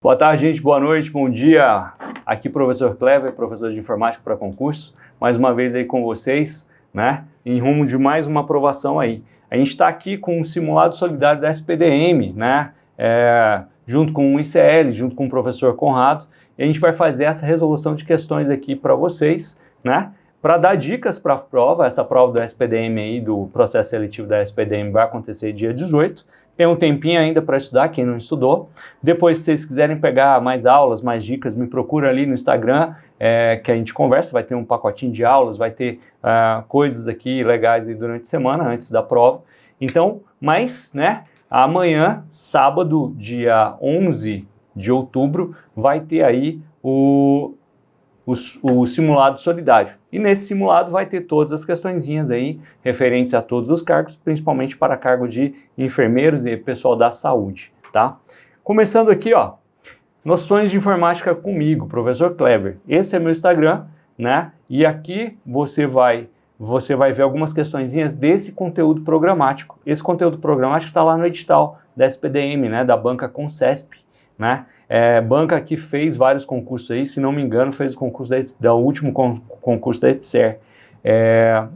Boa tarde, gente. Boa noite, bom dia. Aqui professor Clever, professor de informática para concurso. Mais uma vez aí com vocês, né? Em rumo de mais uma aprovação aí. A gente está aqui com um simulado solidário da SPDM, né? Junto com o ICL, junto com o professor Conrado. E a gente vai fazer essa resolução de questões aqui para vocês, né? Para dar dicas para a prova, essa prova do SPDM aí, do processo seletivo da SPDM vai acontecer dia 18. Tem um tempinho ainda para estudar, quem não estudou. Depois, se vocês quiserem pegar mais aulas, mais dicas, me procura ali no Instagram, que a gente conversa, vai ter um pacotinho de aulas, vai ter coisas aqui legais aí durante a semana, antes da prova. Então, mas, né, amanhã, sábado, dia 11 de outubro, vai ter aí o simulado solidário. E nesse simulado vai ter todas as questõezinhas aí referentes a todos os cargos, principalmente para cargo de enfermeiros e pessoal da saúde, tá? Começando aqui, ó, noções de informática comigo, professor Clever. Esse é meu Instagram, né? E aqui você vai ver algumas questõezinhas desse conteúdo programático. Esse conteúdo programático está lá no edital da SPDM, né? Da banca Concesp, né? Banca que fez vários concursos aí, se não me engano, fez o concurso do último concurso da EPSER.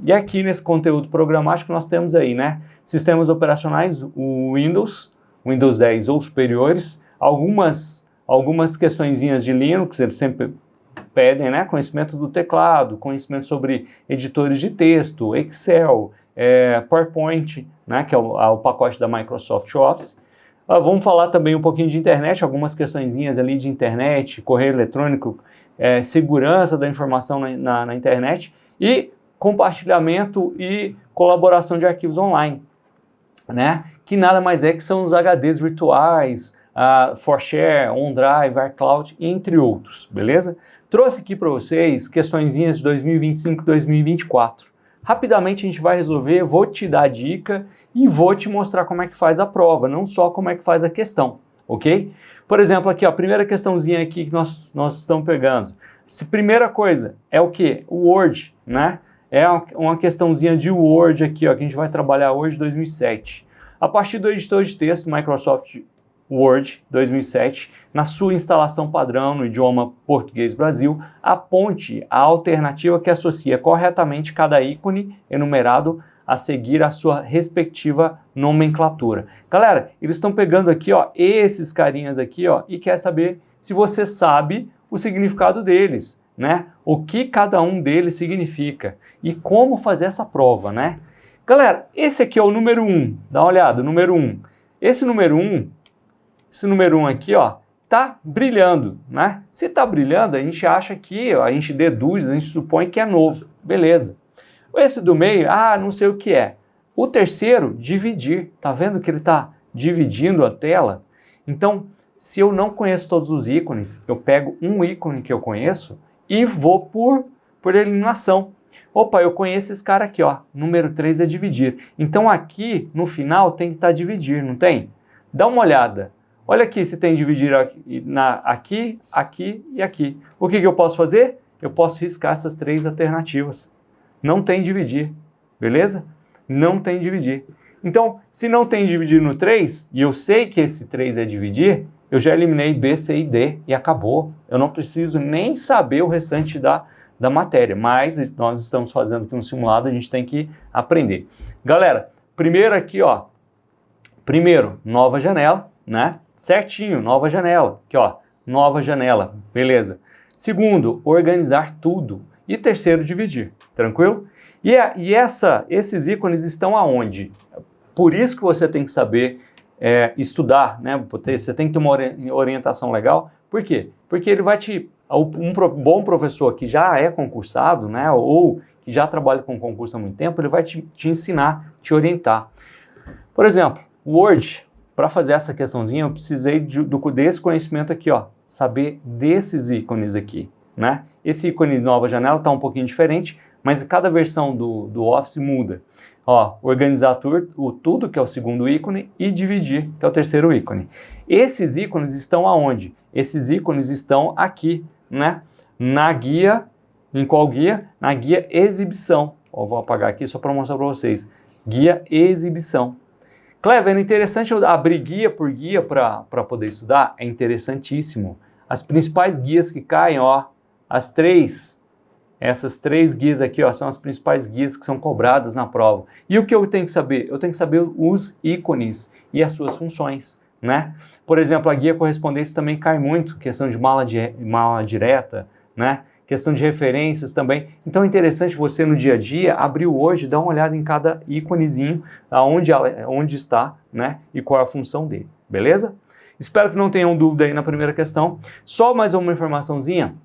E aqui nesse conteúdo programático nós temos aí, né, sistemas operacionais, o Windows 10 ou superiores, algumas questõezinhas de Linux, eles sempre pedem, né, conhecimento do teclado, conhecimento sobre editores de texto, Excel, PowerPoint, né, que é o pacote da Microsoft Office. Vamos falar também um pouquinho de internet, algumas questõezinhas ali de internet, correio eletrônico, segurança da informação na internet e compartilhamento e colaboração de arquivos online, né? Que nada mais é que são os HDs virtuais, ForShare, OneDrive, iCloud, entre outros, beleza? Trouxe aqui para vocês questõezinhas de 2025 e 2024. Rapidamente a gente vai resolver, vou te dar a dica e vou te mostrar como é que faz a prova, não só como é que faz a questão, ok? Por exemplo, aqui, ó, a primeira questãozinha aqui que nós estamos pegando. Primeira coisa é o quê? O Word, né? É uma questãozinha de Word aqui, ó, que a gente vai trabalhar hoje, 2007. A partir do editor de texto Microsoft Word 2007, na sua instalação padrão no idioma português Brasil, aponte a alternativa que associa corretamente cada ícone enumerado a seguir a sua respectiva nomenclatura. Galera, eles estão pegando aqui, ó, esses carinhas aqui, ó, e quer saber se você sabe o significado deles, né? O que cada um deles significa e como fazer essa prova, né? Galera, esse aqui é o número 1, dá uma olhada, o número 1. Esse número 1 aqui, ó, tá brilhando, né? Se tá brilhando, a gente acha que, a gente deduz, a gente supõe que é novo, beleza. Esse do meio, não sei o que é. O terceiro, dividir, tá vendo que ele tá dividindo a tela? Então, se eu não conheço todos os ícones, eu pego um ícone que eu conheço e vou por eliminação. Opa, eu conheço esse cara aqui, ó, número 3 é dividir. Então aqui, no final, tem que estar dividir, não tem? Dá uma olhada. Olha aqui se tem dividir aqui, aqui e aqui. O que eu posso fazer? Eu posso riscar essas 3 alternativas. Não tem dividir, beleza? Não tem dividir. Então, se não tem dividir no 3, e eu sei que esse 3 é dividir, eu já eliminei B, C e D e acabou. Eu não preciso nem saber o restante da matéria, mas nós estamos fazendo aqui um simulado, a gente tem que aprender. Galera, primeiro aqui, ó, nova janela, né? Certinho, nova janela, aqui ó, nova janela, beleza. Segundo, organizar tudo. E terceiro, dividir, tranquilo? E esses ícones estão aonde? Por isso que você tem que saber estudar, né? Você tem que ter uma orientação legal. Por quê? Porque ele vai bom professor que já é concursado, né? Ou que já trabalha com concurso há muito tempo, ele vai te ensinar, te orientar. Por exemplo, Word. Para fazer essa questãozinha, eu precisei desse conhecimento aqui, ó, saber desses ícones aqui, né? Esse ícone de nova janela está um pouquinho diferente, mas cada versão do Office muda. Ó, organizar tudo, que é o segundo ícone, e dividir, que é o terceiro ícone. Esses ícones estão aonde? Esses ícones estão aqui, né? Na guia, em qual guia? Na guia exibição. Ó, vou apagar aqui só para mostrar para vocês. Guia exibição. Clever, é interessante eu abrir guia por guia para poder estudar? É interessantíssimo. As principais guias que caem, ó, essas 3 guias aqui, ó, são as principais guias que são cobradas na prova. E o que eu tenho que saber? Eu tenho que saber os ícones e as suas funções, né? Por exemplo, a guia correspondência também cai muito, questão de mala direta, né? Questão de referências também. Então é interessante você no dia a dia abrir o Word, dar uma olhada em cada íconezinho, onde está, né? E qual é a função dele, beleza? Espero que não tenham dúvida aí na primeira questão. Só mais uma informaçãozinha,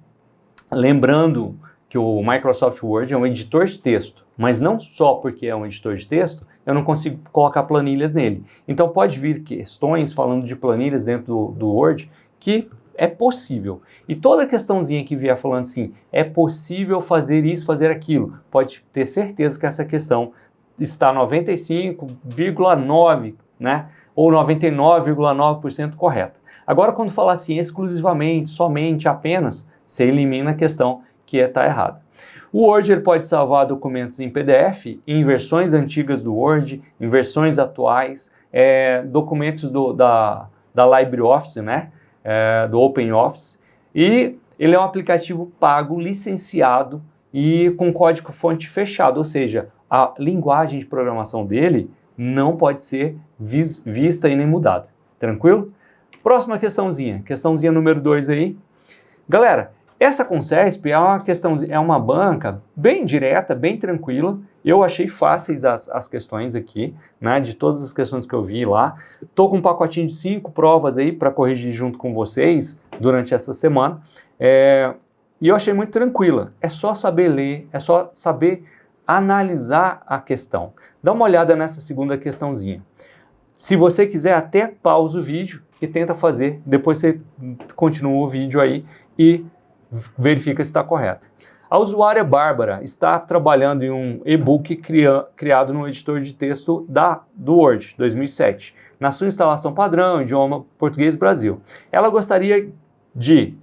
lembrando que o Microsoft Word é um editor de texto, mas não só porque é um editor de texto, eu não consigo colocar planilhas nele. Então pode vir questões falando de planilhas dentro do Word que é possível. E toda questãozinha que vier falando assim, é possível fazer isso, fazer aquilo, pode ter certeza que essa questão está 95,9%, né? Ou 99,9% correta. Agora, quando falar assim, exclusivamente, somente, apenas, você elimina a questão que está errada. O Word ele pode salvar documentos em PDF, em versões antigas do Word, em versões atuais, documentos da LibreOffice, né? Do OpenOffice, e ele é um aplicativo pago, licenciado e com código-fonte fechado, ou seja, a linguagem de programação dele não pode ser vista e nem mudada. Tranquilo? Próxima questãozinha número 2 aí. Galera, essa Concesp é uma banca bem direta, bem tranquila. Eu achei fáceis as questões aqui, né, de todas as questões que eu vi lá. Estou com um pacotinho de 5 provas aí para corrigir junto com vocês durante essa semana. E eu achei muito tranquila. É só saber ler, é só saber analisar a questão. Dá uma olhada nessa segunda questãozinha. Se você quiser, até pausa o vídeo e tenta fazer. Depois você continua o vídeo aí e verifica se está correto. A usuária Bárbara está trabalhando em um e-book criado no editor de texto do Word 2007, na sua instalação padrão, idioma português Brasil. Ela gostaria de,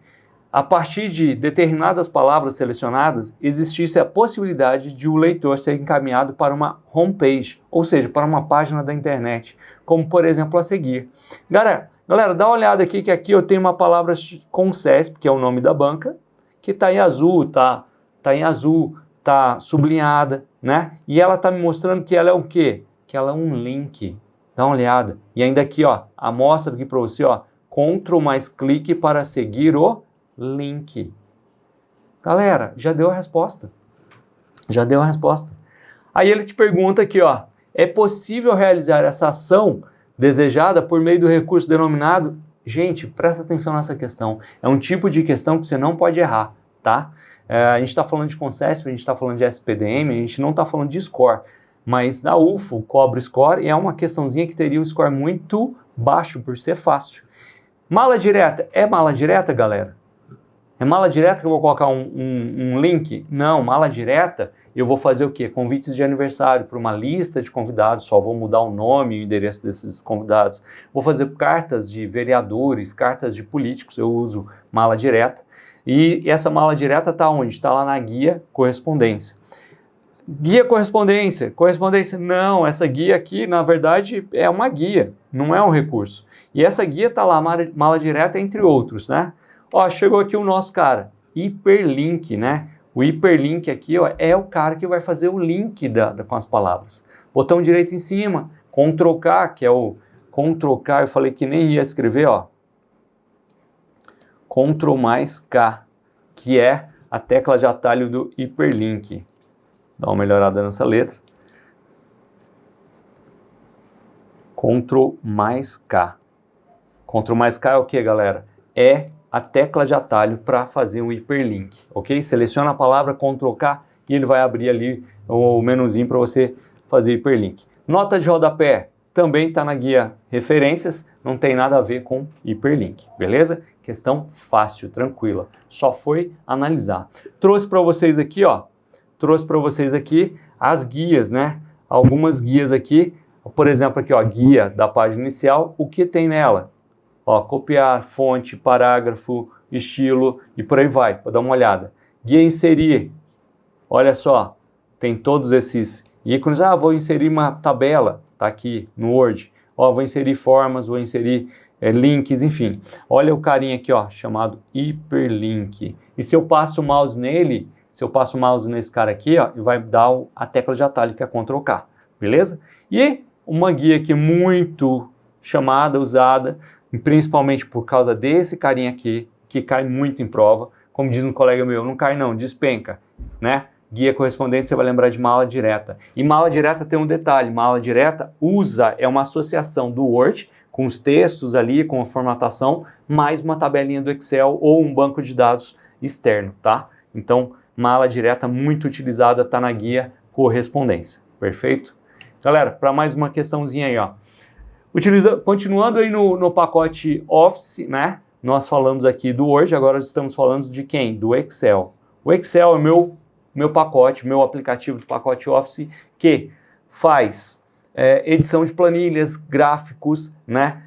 a partir de determinadas palavras selecionadas, existisse a possibilidade de o leitor ser encaminhado para uma homepage, ou seja, para uma página da internet, como por exemplo a seguir. Galera, dá uma olhada aqui, que aqui eu tenho uma palavra Concesp, que é o nome da banca, que está em azul, tá sublinhada, né? E ela está me mostrando que ela é o quê? Que ela é um link. Dá uma olhada. E ainda aqui, ó, mostra aqui para você, ó, Ctrl mais clique para seguir o link. Galera, já deu a resposta. Já deu a resposta. Aí ele te pergunta aqui, ó, é possível realizar essa ação desejada por meio do recurso denominado... Gente, presta atenção nessa questão. É um tipo de questão que você não pode errar, tá? A gente está falando de Concesp, a gente está falando de SPDM, a gente não está falando de score. Mas a UFO cobra score e é uma questãozinha que teria um score muito baixo por ser fácil. Mala direta. É mala direta, galera? É mala direta que eu vou colocar um link? Não, mala direta eu vou fazer o quê? Convites de aniversário para uma lista de convidados, só vou mudar o nome e o endereço desses convidados. Vou fazer cartas de vereadores, cartas de políticos, eu uso mala direta. E essa mala direta está onde? Está lá na guia correspondência. Guia correspondência, não, essa guia aqui na verdade é uma guia, não é um recurso. E essa guia está lá, mala direta entre outros, né? Ó, chegou aqui o nosso cara, hiperlink, né? O hiperlink aqui, ó, é o cara que vai fazer o link com as palavras. Botão direito em cima, Ctrl K, que é o Ctrl K, eu falei que nem ia escrever, ó. Ctrl mais K, que é a tecla de atalho do hiperlink. Dá uma melhorada nessa letra. Ctrl mais K. Ctrl mais K é o que, galera? É a tecla de atalho para fazer um hiperlink, ok? Seleciona a palavra, Ctrl K, e ele vai abrir ali o menuzinho para você fazer hiperlink. Nota de rodapé também está na guia referências, não tem nada a ver com hiperlink, beleza? Questão fácil, tranquila, só foi analisar. Trouxe para vocês aqui, ó, as guias, né? Algumas guias aqui, por exemplo aqui, ó, guia da página inicial, o que tem nela? Ó, copiar, fonte, parágrafo, estilo e por aí vai, para dar uma olhada. Guia inserir, olha só, tem todos esses ícones. Ah, vou inserir uma tabela, tá aqui no Word. ó, vou inserir formas, vou inserir links, enfim. Olha o carinha aqui, ó, chamado hiperlink. E se eu passo o mouse nele, se eu passo o mouse nesse cara aqui, ó, vai dar a tecla de atalho que é Ctrl K, beleza? E uma guia aqui muito chamada, usada, principalmente por causa desse carinha aqui, que cai muito em prova, como diz um colega meu, não cai não, despenca, né? Guia correspondência, você vai lembrar de mala direta. E mala direta tem um detalhe, mala direta é uma associação do Word, com os textos ali, com a formatação, mais uma tabelinha do Excel ou um banco de dados externo, tá? Então, mala direta muito utilizada, tá na guia correspondência, perfeito? Galera, para mais uma questãozinha aí, ó. Continuando aí no pacote Office, né? Nós falamos aqui do Word, agora estamos falando de quem? Do Excel. O Excel é meu pacote, meu aplicativo do pacote Office, que faz edição de planilhas, gráficos, né?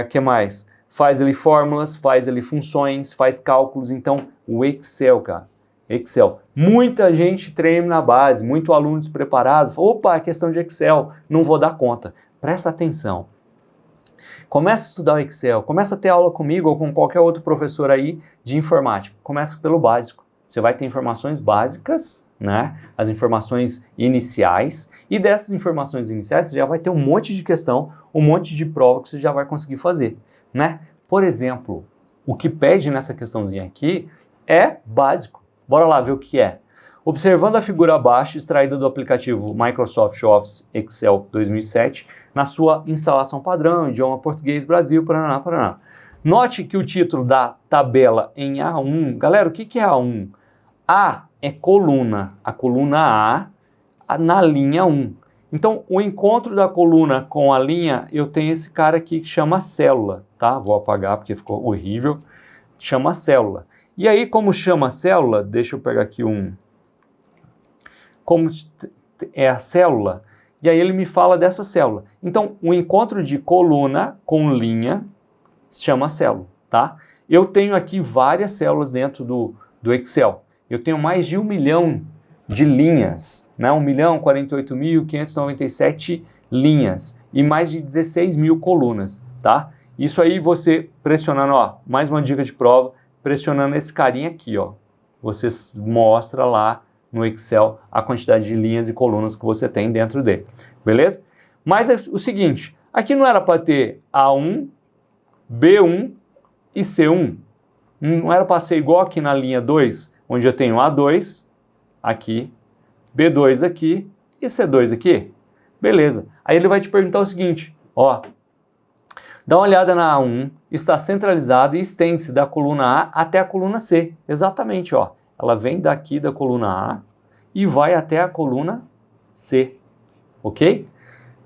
Que mais? Faz ali fórmulas, faz ali funções, faz cálculos. Então, o Excel, cara. Excel. Muita gente treina na base, muito aluno despreparado. Opa, é questão de Excel, não vou dar conta. Presta atenção. Começa a estudar o Excel, começa a ter aula comigo ou com qualquer outro professor aí de informática. Começa pelo básico. Você vai ter informações básicas, né? As informações iniciais. E dessas informações iniciais você já vai ter um monte de questão, um monte de prova que você já vai conseguir fazer, né? Por exemplo, o que pede nessa questãozinha aqui é básico. Bora lá ver o que é. Observando a figura abaixo, extraída do aplicativo Microsoft Office Excel 2007, na sua instalação padrão, idioma português, Brasil, paraná, paraná. Note que o título da tabela em A1, galera, o que é A1? A é coluna, a coluna A na linha 1. Então, o encontro da coluna com a linha, eu tenho esse cara aqui que chama célula, tá? Vou apagar porque ficou horrível. Chama célula. E aí, como chama célula, deixa eu pegar aqui como é a célula, e aí ele me fala dessa célula. Então, o encontro de coluna com linha se chama célula, tá? Eu tenho aqui várias células dentro do Excel. Eu tenho mais de 1 milhão de linhas, né? 1.048.597 linhas e mais de 16 mil colunas, tá? Isso aí você pressionando, ó, mais uma dica de prova, pressionando esse carinha aqui, ó. Você mostra lá no Excel a quantidade de linhas e colunas que você tem dentro dele, beleza? Mas é o seguinte, aqui não era para ter A1, B1 e C1? Não era para ser igual aqui na linha 2, onde eu tenho A2 aqui, B2 aqui e C2 aqui? Beleza. Aí ele vai te perguntar o seguinte, ó, dá uma olhada na A1, está centralizada e estende-se da coluna A até a coluna C. Exatamente, ó. Ela vem daqui da coluna A e vai até a coluna C, ok?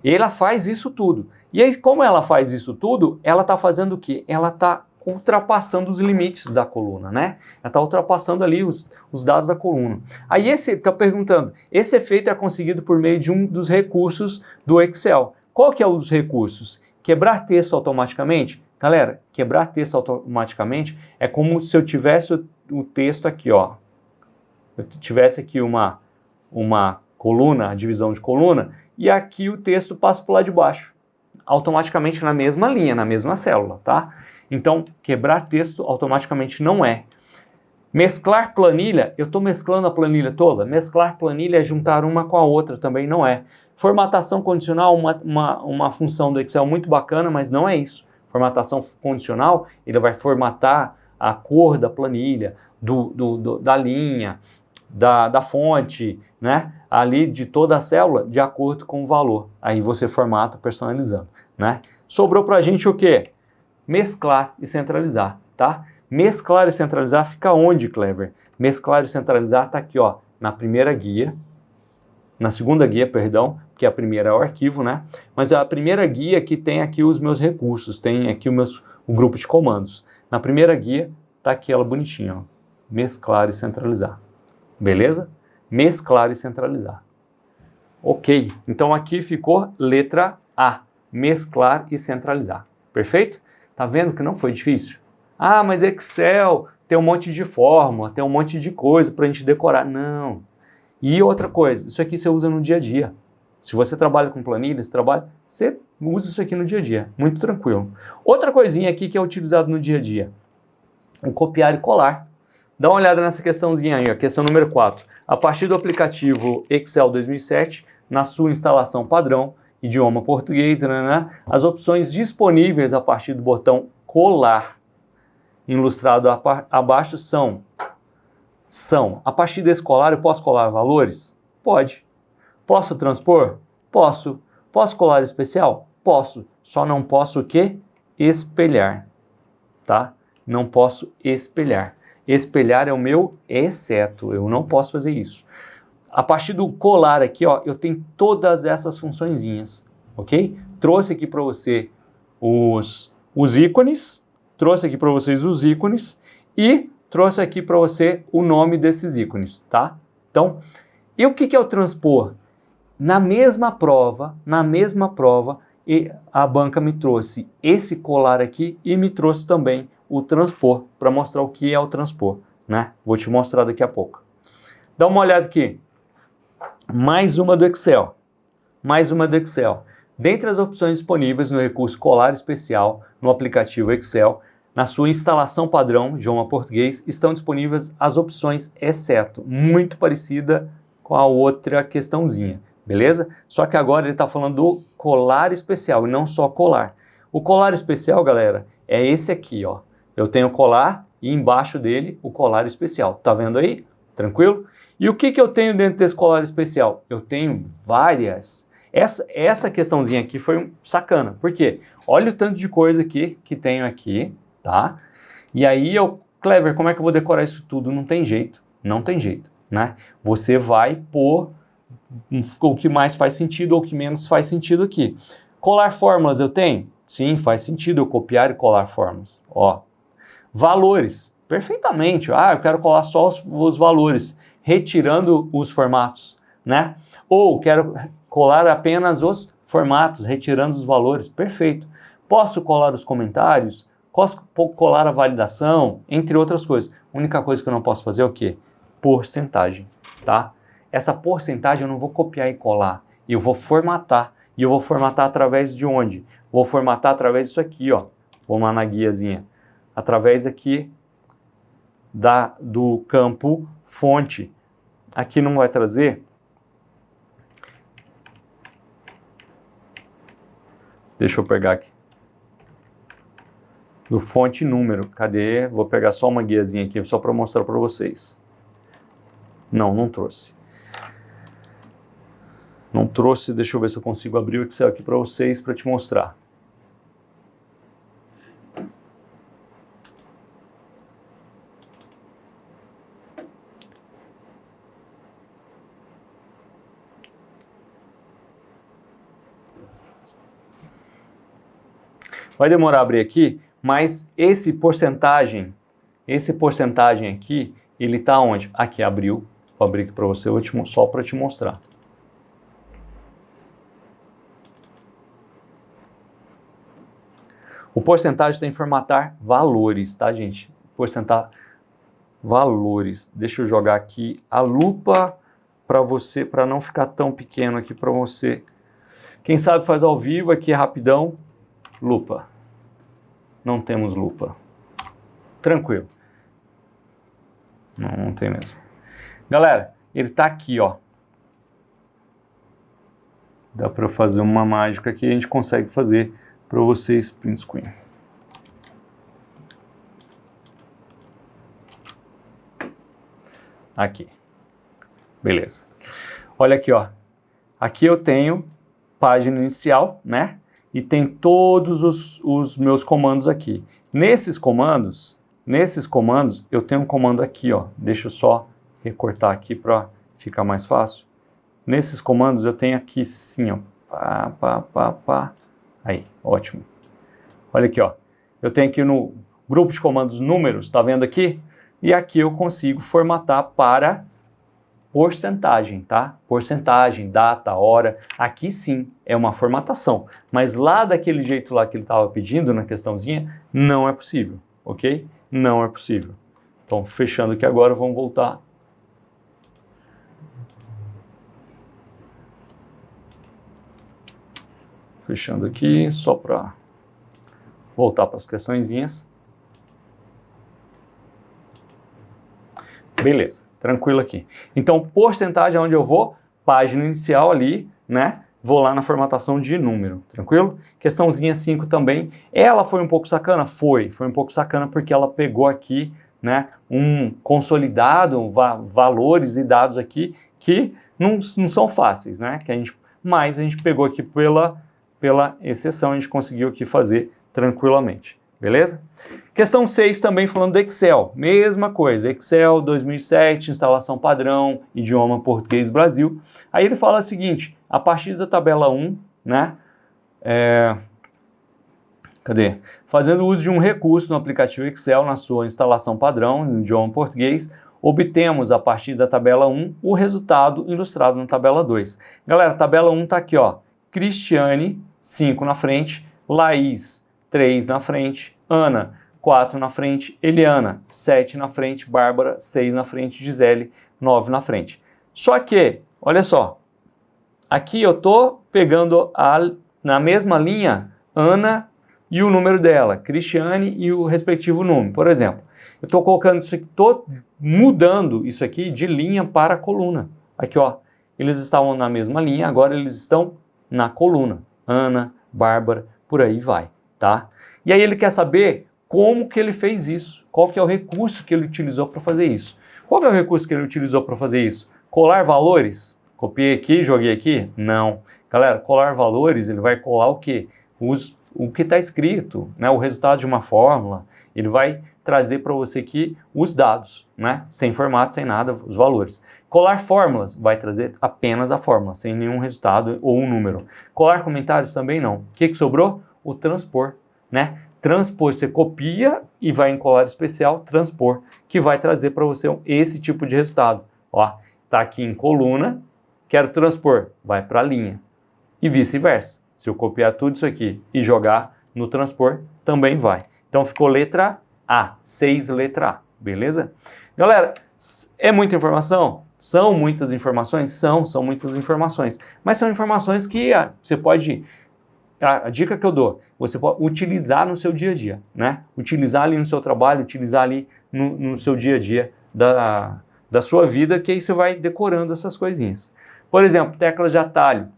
E ela faz isso tudo. E aí, como ela faz isso tudo, ela está fazendo o quê? Ela está ultrapassando os limites da coluna, né? Ela está ultrapassando ali os dados da coluna. Aí ele está perguntando, esse efeito é conseguido por meio de um dos recursos do Excel. Qual que é os recursos? Quebrar texto automaticamente? Galera, quebrar texto automaticamente é como se eu tivesse o texto aqui, ó. Eu tivesse aqui uma coluna, a divisão de coluna, e aqui o texto passa para o lado de baixo, automaticamente na mesma linha, na mesma célula, tá? Então, quebrar texto automaticamente não é. Mesclar planilha, eu estou mesclando a planilha toda? Mesclar planilha é juntar uma com a outra, também não é. Formatação condicional, uma função do Excel muito bacana, mas não é isso. Formatação condicional, ele vai formatar a cor da planilha, da linha, da fonte, né? Ali de toda a célula, de acordo com o valor. Aí você formata personalizando, né? Sobrou pra gente o quê? Mesclar e centralizar, tá? Mesclar e centralizar fica onde, Clever? Mesclar e centralizar tá aqui, ó, na primeira guia, na segunda guia, perdão, porque a primeira é o arquivo, né? Mas a primeira guia que tem aqui os meus recursos, tem aqui o grupo de comandos. Na primeira guia tá aqui ela bonitinha, ó, mesclar e centralizar. Beleza? Mesclar e centralizar. Ok, então aqui ficou letra A, mesclar e centralizar. Perfeito? Tá vendo que não foi difícil? Ah, mas Excel tem um monte de fórmula, tem um monte de coisa para a gente decorar. Não. E outra coisa, isso aqui você usa no dia a dia. Se você trabalha com planilhas, você usa isso aqui no dia a dia, muito tranquilo. Outra coisinha aqui que é utilizado no dia a dia, o copiar e colar. Dá uma olhada nessa questãozinha aí, ó, questão número 4. A partir do aplicativo Excel 2007, na sua instalação padrão, idioma português, né, as opções disponíveis a partir do botão colar, ilustrado abaixo, são, a partir desse colar eu posso colar valores? Pode. Posso transpor? Posso. Posso colar especial? Posso. Só não posso o quê? Espelhar, tá? Não posso espelhar. Espelhar é o meu exceto, eu não posso fazer isso. A partir do colar aqui, ó, eu tenho todas essas funçõezinhas, ok? Trouxe aqui para você os ícones, trouxe aqui para vocês os ícones e trouxe aqui para você o nome desses ícones, tá? Então, e o que é o transpor? Na mesma prova, e a banca me trouxe esse colar aqui e me trouxe também o transpor, para mostrar o que é o transpor, né? Vou te mostrar daqui a pouco. Dá uma olhada aqui. Mais uma do Excel. Dentre as opções disponíveis no recurso colar especial no aplicativo Excel, na sua instalação padrão, idioma português, estão disponíveis as opções exceto, muito parecida com a outra questãozinha, beleza? Só que agora ele está falando do colar especial e não só colar. O colar especial, galera, é esse aqui, ó. Eu tenho o colar e embaixo dele o colar especial. Tá vendo aí? Tranquilo? E o que eu tenho dentro desse colar especial? Eu tenho várias. Essa questãozinha aqui foi sacana. Por quê? Olha o tanto de coisa aqui que tenho aqui, tá? E aí Clever, como é que eu vou decorar isso tudo? Não tem jeito, né? Você vai pôr o que mais faz sentido ou o que menos faz sentido aqui. Colar fórmulas eu tenho? Sim, faz sentido eu copiar e colar fórmulas. Ó. Valores, perfeitamente. Ah, eu quero colar só os valores, retirando os formatos, né? Ou quero colar apenas os formatos, retirando os valores. Perfeito. Posso colar os comentários, posso colar a validação, entre outras coisas. A única coisa que eu não posso fazer é o quê? Porcentagem, tá? Essa porcentagem eu não vou copiar e colar, eu vou formatar. E eu vou formatar através de onde? Vou formatar através disso aqui, ó. Vamos lá na guiazinha. Através aqui do campo fonte. Aqui não vai trazer. Deixa eu pegar aqui. Do fonte número. Cadê? Vou pegar só uma guiazinha aqui, só para mostrar para vocês. Não trouxe. Não trouxe, deixa eu ver se eu consigo abrir o Excel aqui para vocês, para te mostrar. Vai demorar a abrir aqui, mas esse porcentagem aqui, ele está onde? Aqui, abriu. Vou abrir aqui para você, só para te mostrar. O porcentagem tem que formatar valores, tá, gente? Porcentar valores. Deixa eu jogar aqui a lupa para você, para não ficar tão pequeno aqui para você. Quem sabe faz ao vivo aqui rapidão. Lupa. Não temos lupa. Tranquilo. Não tem mesmo. Galera, ele tá aqui, ó. Dá para fazer uma mágica aqui, a gente consegue fazer para vocês print screen. Aqui. Beleza. Olha aqui, ó. Aqui eu tenho página inicial, né? E tem todos os meus comandos aqui. Nesses comandos, eu tenho um comando aqui, ó. Deixa eu só recortar aqui para ficar mais fácil. Nesses comandos eu tenho aqui sim, ó. Pá. Aí, ótimo. Olha aqui, ó. Eu tenho aqui no grupo de comandos números, tá vendo aqui? E aqui eu consigo formatar para porcentagem, tá? Porcentagem, data, hora. Aqui sim é uma formatação. Mas lá daquele jeito lá que ele estava pedindo na questãozinha, não é possível, ok? Não é possível. Então, fechando aqui agora, vamos voltar. fechando aqui, só para voltar para as questõezinhas. Beleza, tranquilo aqui. Então, porcentagem é onde eu vou, página inicial ali, né? Vou lá na formatação de número, tranquilo? Questãozinha 5 também. Ela foi um pouco sacana? Foi um pouco sacana porque ela pegou aqui, né, um consolidado, valores e dados aqui que não são fáceis, né? Mas a gente pegou aqui pela exceção, a gente conseguiu aqui fazer tranquilamente, beleza? Questão 6 também falando do Excel, mesma coisa, Excel 2007, instalação padrão, idioma português Brasil. Aí ele fala o seguinte, a partir da tabela 1, né, fazendo uso de um recurso no aplicativo Excel na sua instalação padrão, no idioma português, obtemos a partir da tabela 1 o resultado ilustrado na tabela 2. Galera, a tabela 1 está aqui, ó, Cristiane, 5 na frente, Laís, 3 na frente, Ana, 4 na frente, Eliana, 7 na frente, Bárbara, 6 na frente, Gisele, 9 na frente. Só que, olha só, aqui eu estou pegando na mesma linha Ana e o número dela, Cristiane e o respectivo número. Por exemplo, eu estou colocando isso aqui, estou mudando isso aqui de linha para coluna. Aqui, ó, eles estavam na mesma linha, agora eles estão na coluna. Ana, Bárbara, por aí vai, tá? E aí ele quer saber como que ele fez isso, qual que é o recurso que ele utilizou para fazer isso. Qual que é o recurso que ele utilizou para fazer isso? Colar valores? Copiei aqui, joguei aqui? Não. Galera, colar valores, ele vai colar o quê? O que está escrito, né? O resultado de uma fórmula, ele vai trazer para você aqui os dados, né? Sem formato, sem nada, os valores. Colar fórmulas, vai trazer apenas a fórmula, sem nenhum resultado ou um número. Colar comentários também não. O que sobrou? O transpor, né? Transpor, você copia e vai em colar especial, transpor, que vai trazer para você esse tipo de resultado. Ó, tá aqui em coluna, quero transpor, vai para a linha. E vice-versa. Se eu copiar tudo isso aqui e jogar no transpor, também vai. Então ficou letra A, 6 letra A, beleza? Galera, é muita informação? São muitas informações? São muitas informações. Mas são informações que você pode... A dica que eu dou, você pode utilizar no seu dia a dia, né? Utilizar ali no seu trabalho, utilizar ali no seu dia a dia da sua vida, que aí você vai decorando essas coisinhas. Por exemplo, teclas de atalho.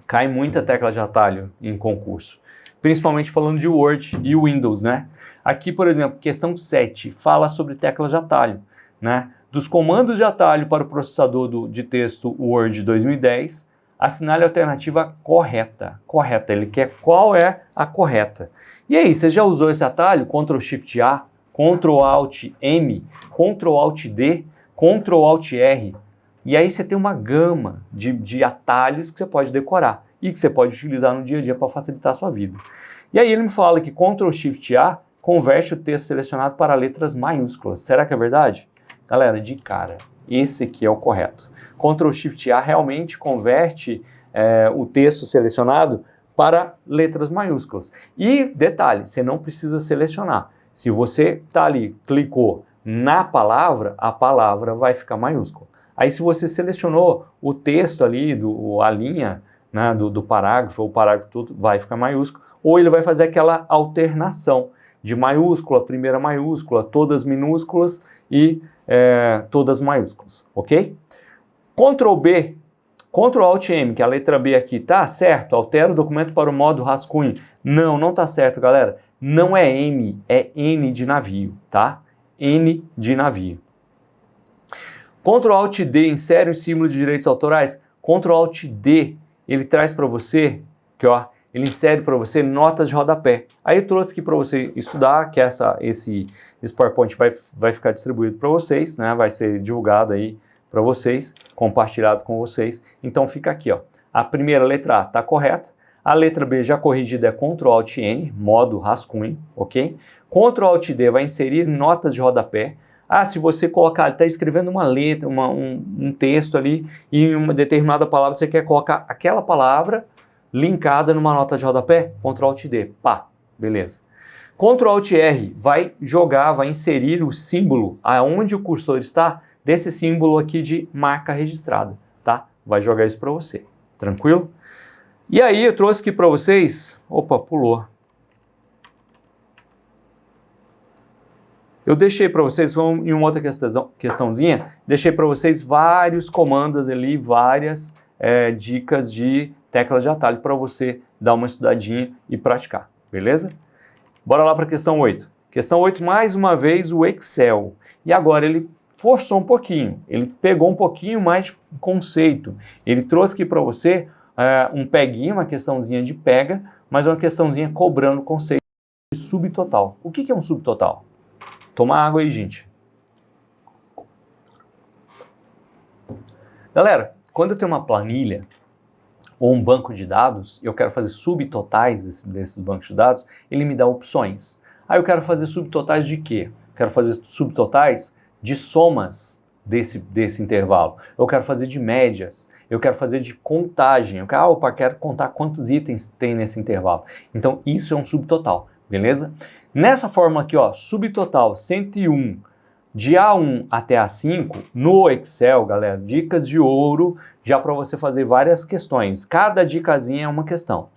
Cai muita tecla de atalho em concurso, principalmente falando de Word e Windows, né? Aqui, por exemplo, questão 7, fala sobre teclas de atalho, né? Dos comandos de atalho para o processador de texto Word 2010, assinale a alternativa correta. Correta, ele quer qual é a correta. E aí, você já usou esse atalho? Ctrl Shift A, Ctrl Alt M, Ctrl Alt D, Ctrl Alt R. E aí você tem uma gama de atalhos que você pode decorar e que você pode utilizar no dia a dia para facilitar a sua vida. E aí ele me fala que Ctrl Shift A converte o texto selecionado para letras maiúsculas. Será que é verdade? Galera, de cara, esse aqui é o correto. Ctrl Shift A realmente converte o texto selecionado para letras maiúsculas. E detalhe, você não precisa selecionar. Se você está ali, clicou na palavra, a palavra vai ficar maiúscula. Aí se você selecionou o texto ali, a linha, né, do parágrafo, ou o parágrafo todo, vai ficar maiúsculo, ou ele vai fazer aquela alternação de maiúscula, primeira maiúscula, todas minúsculas e todas maiúsculas, ok? Ctrl B, Ctrl Alt M, que é a letra B aqui, tá certo? Altera o documento para o modo rascunho. Não tá certo, galera. Não é M, é N de navio, tá? N de navio. Ctrl Alt D, insere o símbolo de direitos autorais. Ctrl Alt D, ele traz para você, que ó, ele insere para você notas de rodapé. Aí eu trouxe aqui para você estudar, que esse PowerPoint vai ficar distribuído para vocês, né? Vai ser divulgado aí para vocês, compartilhado com vocês. Então fica aqui, ó. A primeira letra A está correta. A letra B já corrigida é Ctrl Alt N, modo rascunho, ok? Ctrl Alt D vai inserir notas de rodapé. Ah, se você colocar, está escrevendo uma letra, um texto ali, e em uma determinada palavra você quer colocar aquela palavra linkada numa nota de rodapé, Ctrl Alt D, pá, beleza. Ctrl Alt R vai jogar, vai inserir o símbolo aonde o cursor está, desse símbolo aqui de marca registrada, tá? Vai jogar isso para você, tranquilo? E aí eu trouxe aqui para vocês, opa, pulou. Eu deixei para vocês, vamos em uma outra questãozinha, deixei para vocês vários comandos ali, várias dicas de tecla de atalho para você dar uma estudadinha e praticar, beleza? Bora lá para a questão 8. Questão 8, mais uma vez, o Excel. E agora ele forçou um pouquinho, ele pegou um pouquinho mais de conceito. Ele trouxe aqui para você um peguinho, uma questãozinha de pega, mas uma questãozinha cobrando conceito de subtotal. O que é um subtotal? Toma água aí, gente. Galera, quando eu tenho uma planilha ou um banco de dados, eu quero fazer subtotais desses bancos de dados, ele me dá opções. Aí eu quero fazer subtotais de quê? Quero fazer subtotais de somas desse intervalo. Eu quero fazer de médias. Eu quero fazer de contagem. Eu quero contar quantos itens tem nesse intervalo. Então, isso é um subtotal, beleza? Nessa fórmula aqui, ó, subtotal 101 de A1 até A5, no Excel, galera, dicas de ouro, já para você fazer várias questões. Cada dicasinha é uma questão.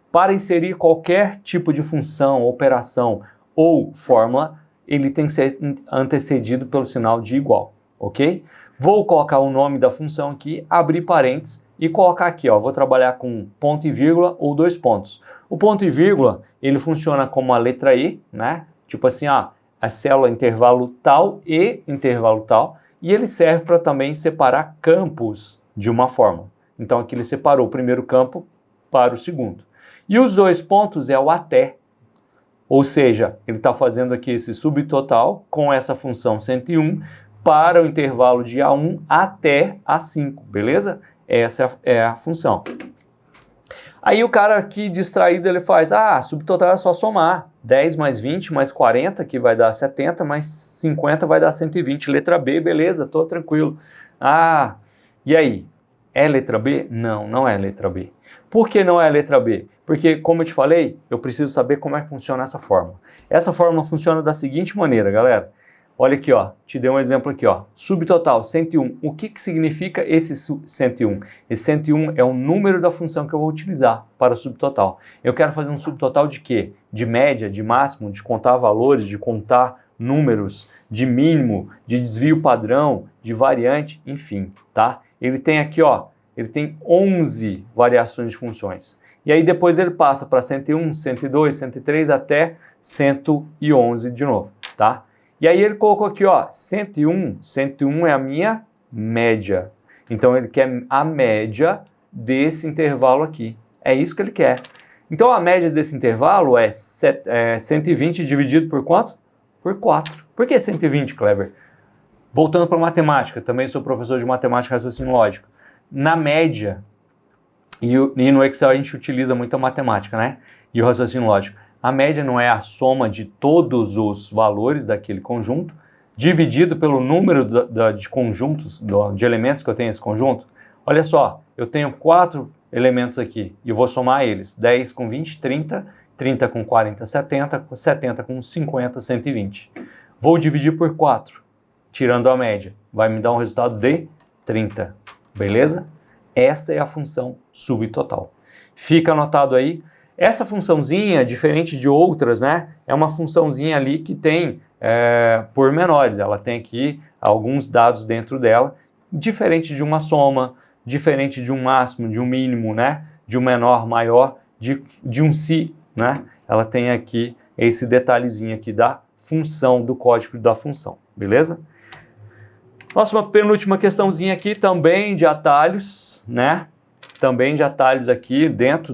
Para inserir qualquer tipo de função, operação ou fórmula, ele tem que ser antecedido pelo sinal de igual, ok? Vou colocar o nome da função aqui, abrir parênteses e colocar aqui, ó, vou trabalhar com ponto e vírgula ou 2 pontos. O ponto e vírgula, ele funciona como a letra E, né? Tipo assim, a célula intervalo tal e intervalo tal, e ele serve para também separar campos de uma fórmula. Então aqui ele separou o primeiro campo para o segundo. E os 2 pontos é o até, ou seja, ele está fazendo aqui esse subtotal com essa função 101 para o intervalo de A1 até A5, beleza? Essa é a função. Aí o cara aqui distraído, ele faz, subtotal é só somar. 10 mais 20 mais 40, que vai dar 70, mais 50 vai dar 120. Letra B, beleza, tô tranquilo. E aí? É letra B? Não, não é letra B. Por que não é letra B? Porque, como eu te falei, eu preciso saber como é que funciona essa fórmula. Essa fórmula funciona da seguinte maneira, galera. Olha aqui, ó, te dei um exemplo aqui, ó. Subtotal 101. O que significa esse 101? Esse 101 é o número da função que eu vou utilizar para o subtotal. Eu quero fazer um subtotal de quê? De média, de máximo, de contar valores, de contar números, de mínimo, de desvio padrão, de variante, enfim, tá? Ele tem aqui, ó, ele tem 11 variações de funções. E aí depois ele passa para 101, 102, 103 até 111 de novo, tá? E aí ele colocou aqui, ó, 101 é a minha média. Então ele quer a média desse intervalo aqui. É isso que ele quer. Então a média desse intervalo é 120 dividido por quanto? Por 4. Por que 120, Clever? Voltando para matemática, também sou professor de matemática e raciocínio lógico. Na média, e no Excel a gente utiliza muito a matemática, né? E o raciocínio lógico. A média não é a soma de todos os valores daquele conjunto, dividido pelo número de conjuntos, de elementos que eu tenho nesse conjunto. Olha só, eu tenho 4 elementos aqui e eu vou somar eles. 10 com 20, 30, 30 com 40, 70, 70 com 50, 120. Vou dividir por 4, tirando a média. Vai me dar um resultado de 30, beleza? Essa é a função subtotal. Fica anotado aí. Essa funçãozinha, diferente de outras, né, é uma funçãozinha ali que tem pormenores. Ela tem aqui alguns dados dentro dela, diferente de uma soma, diferente de um máximo, de um mínimo, né, de um menor, maior, de um se, né? Ela tem aqui esse detalhezinho aqui da função, do código da função, beleza? Nossa, penúltima questãozinha aqui, também de atalhos, né? Também de atalhos aqui dentro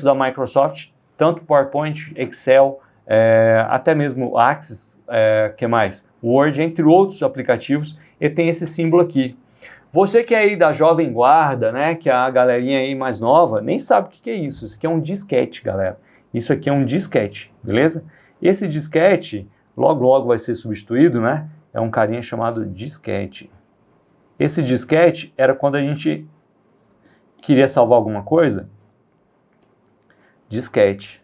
da Microsoft, tanto PowerPoint, Excel, até mesmo Access, que mais? Word, entre outros aplicativos, e tem esse símbolo aqui. Você que é aí da jovem guarda, né, que é a galerinha aí mais nova, nem sabe o que é isso. Isso aqui é um disquete, galera. Isso aqui é um disquete, beleza? Esse disquete, logo vai ser substituído, né? É um carinha chamado disquete. Esse disquete era quando a gente queria salvar alguma coisa. Disquete.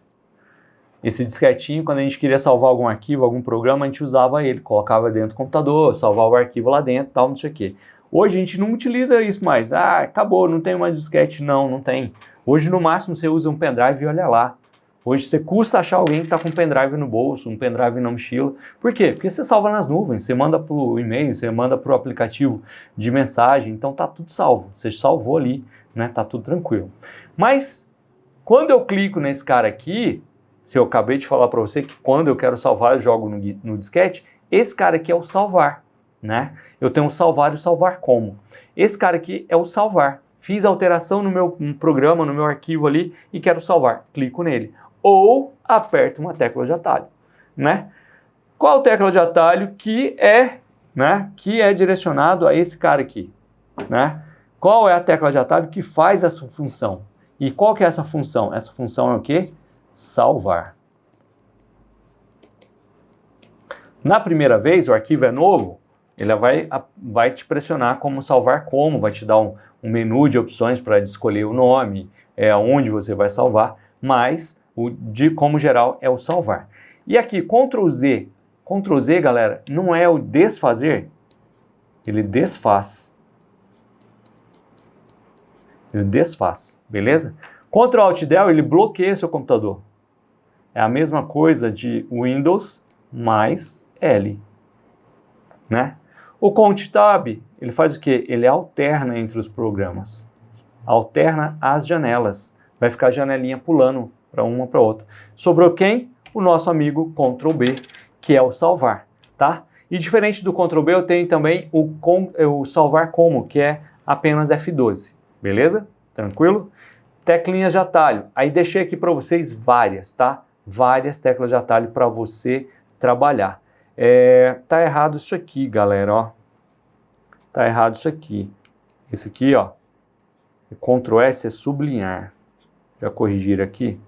Esse disquetinho, quando a gente queria salvar algum arquivo, algum programa, a gente usava ele, colocava dentro do computador, salvava o arquivo lá dentro, tal, não sei o quê. Hoje a gente não utiliza isso mais. Acabou, não tem mais disquete. Não tem. Hoje, no máximo, você usa um pendrive e olha lá. Hoje, você custa achar alguém que está com um pendrive no bolso, um pendrive na mochila. Por quê? Porque você salva nas nuvens, você manda para o e-mail, você manda para o aplicativo de mensagem, então tá tudo salvo. Você salvou ali, né? Tá tudo tranquilo. Mas, quando eu clico nesse cara aqui, se eu acabei de falar para você que quando eu quero salvar, eu jogo no disquete, esse cara aqui é o salvar, né? Eu tenho o salvar e o salvar como. Esse cara aqui é o salvar. Fiz alteração no meu programa, no meu arquivo ali e quero salvar. Clico nele. Ou aperto uma tecla de atalho, né? Qual tecla de atalho que é direcionado a esse cara aqui, né? Qual é a tecla de atalho que faz essa função? E qual que é essa função? Essa função é o quê? Salvar. Na primeira vez, o arquivo é novo, ele vai te pressionar como salvar como, vai te dar um menu de opções para escolher o nome, onde você vai salvar, mas como geral é o salvar. E aqui, Ctrl Z, galera, não é o desfazer, ele desfaz. Ele desfaz, beleza? Ctrl Alt Del, ele bloqueia seu computador. É a mesma coisa de Windows mais L, né? O Cont Tab, ele faz o quê? Ele alterna entre os programas. Alterna as janelas. Vai ficar a janelinha pulando para uma para outra. Sobrou quem? O nosso amigo Ctrl B, que é o salvar, tá? E diferente do Ctrl B, eu tenho também o salvar como, que é apenas F12, beleza? Tranquilo? Teclinhas de atalho. Aí deixei aqui para vocês várias, tá? Várias teclas de atalho para você trabalhar. Tá errado isso aqui, galera, ó. Tá errado isso aqui. Esse aqui, ó. Ctrl S é sublinhar. Já corrigir aqui.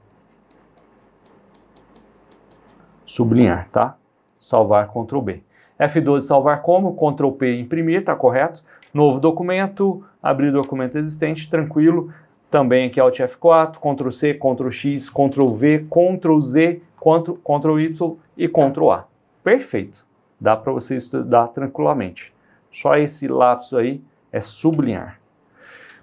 Sublinhar, tá? Salvar, Ctrl B. F12 salvar como, Ctrl P imprimir, tá correto? Novo documento, abrir documento existente, tranquilo. Também aqui Alt F4, Ctrl C, Ctrl X, Ctrl V, Ctrl Z, Ctrl Y e Ctrl A. Perfeito. Dá para você estudar tranquilamente. Só esse lapso aí é sublinhar.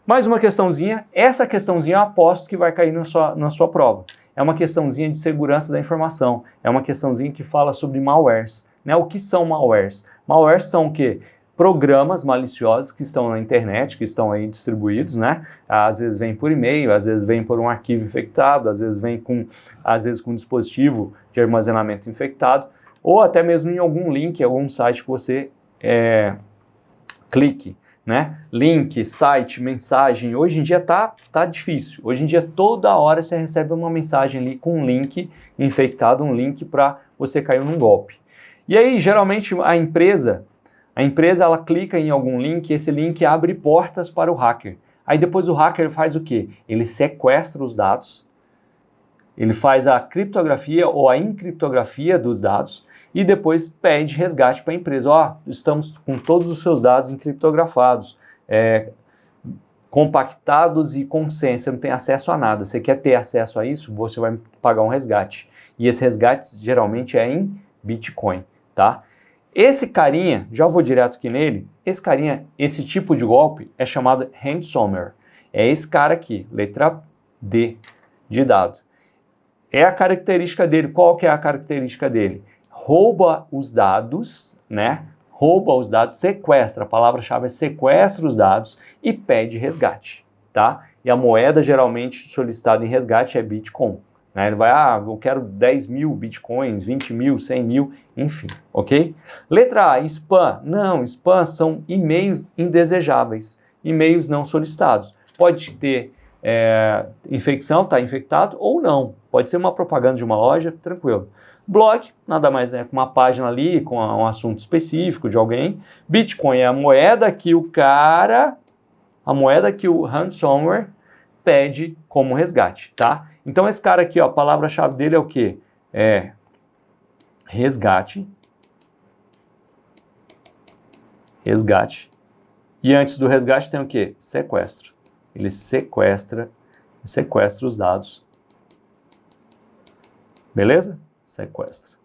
Mais uma questãozinha. Essa questãozinha eu aposto que vai cair na sua prova. É uma questãozinha de segurança da informação. É uma questãozinha que fala sobre malwares. Né? O que são malwares? Malwares são o quê? Programas maliciosos que estão na internet, que estão aí distribuídos, né? Às vezes vem por e-mail, às vezes vem por um arquivo infectado, às vezes vem com um dispositivo de armazenamento infectado, ou até mesmo em algum link, algum site que você clique, né? Link, site, mensagem, hoje em dia tá difícil. Hoje em dia toda hora você recebe uma mensagem ali com um link infectado, um link para você cair num golpe. E aí, geralmente, a empresa ela clica em algum link e esse link abre portas para o hacker. Aí depois o hacker faz o quê? Ele sequestra os dados, ele faz a criptografia ou a encriptografia dos dados e depois pede resgate para a empresa. Ó, estamos com todos os seus dados encriptografados, compactados e com senha, você não tem acesso a nada. Você quer ter acesso a isso? Você vai pagar um resgate. E esse resgate geralmente é em Bitcoin, tá? Esse carinha, já vou direto aqui nele, esse tipo de golpe é chamado ransomware. É esse cara aqui, letra D de dado. É a característica dele. Qual que é a característica dele? Rouba os dados, né? Rouba os dados, sequestra, a palavra-chave é sequestra os dados e pede resgate, tá? E a moeda geralmente solicitada em resgate é Bitcoin. Né? Ele vai, eu quero 10 mil bitcoins, 20 mil, 100 mil, enfim, ok? Letra A, spam. Não, spam são e-mails indesejáveis, e-mails não solicitados. Pode ter infecção, tá infectado ou não. Pode ser uma propaganda de uma loja, tranquilo. Blog, nada mais é que uma página ali com um assunto específico de alguém. Bitcoin é a moeda que o ransomware pede como resgate, tá? Então esse cara aqui, ó, a palavra-chave dele é o quê? É resgate. Resgate. E antes do resgate tem o quê? Sequestro. Ele sequestra os dados. Beleza? Sequestra.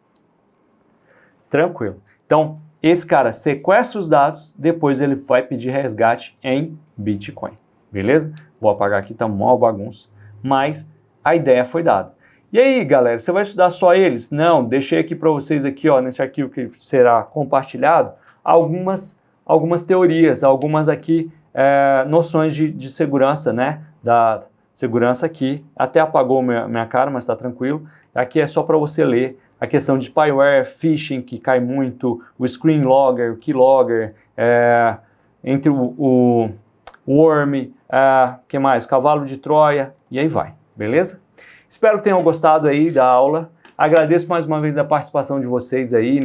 Tranquilo. Então, esse cara sequestra os dados, depois ele vai pedir resgate em Bitcoin. Beleza? Vou apagar aqui, tá uma bagunça. mas a ideia foi dada. E aí, galera, você vai estudar só eles? Não, deixei aqui para vocês aqui, ó, nesse arquivo que será compartilhado, algumas teorias, algumas aqui noções de segurança, né, da segurança aqui. Até apagou minha cara, mas está tranquilo. Aqui é só para você ler a questão de spyware, phishing, que cai muito, o screen logger, o keylogger, entre o worm, que mais? Cavalo de Troia, e aí vai, beleza? Espero que tenham gostado aí da aula. Agradeço mais uma vez a participação de vocês aí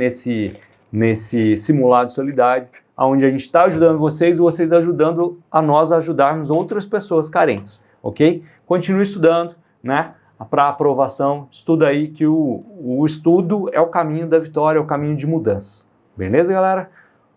nesse simulado solidário, onde a gente está ajudando vocês e vocês ajudando a nós a ajudarmos outras pessoas carentes, ok? Continue estudando, né? Para aprovação, estuda aí que o estudo é o caminho da vitória, é o caminho de mudança. Beleza, galera?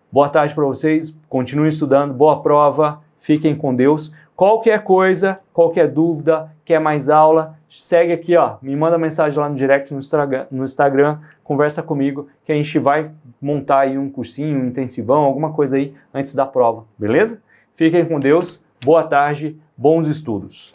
Boa tarde para vocês, continuem estudando, boa prova, fiquem com Deus. Qualquer coisa, qualquer dúvida, quer mais aula, segue aqui, ó, me manda mensagem lá no direct no Instagram, conversa comigo, que a gente vai montar aí um cursinho, um intensivão, alguma coisa aí antes da prova, beleza? Fiquem com Deus, boa tarde, bons estudos.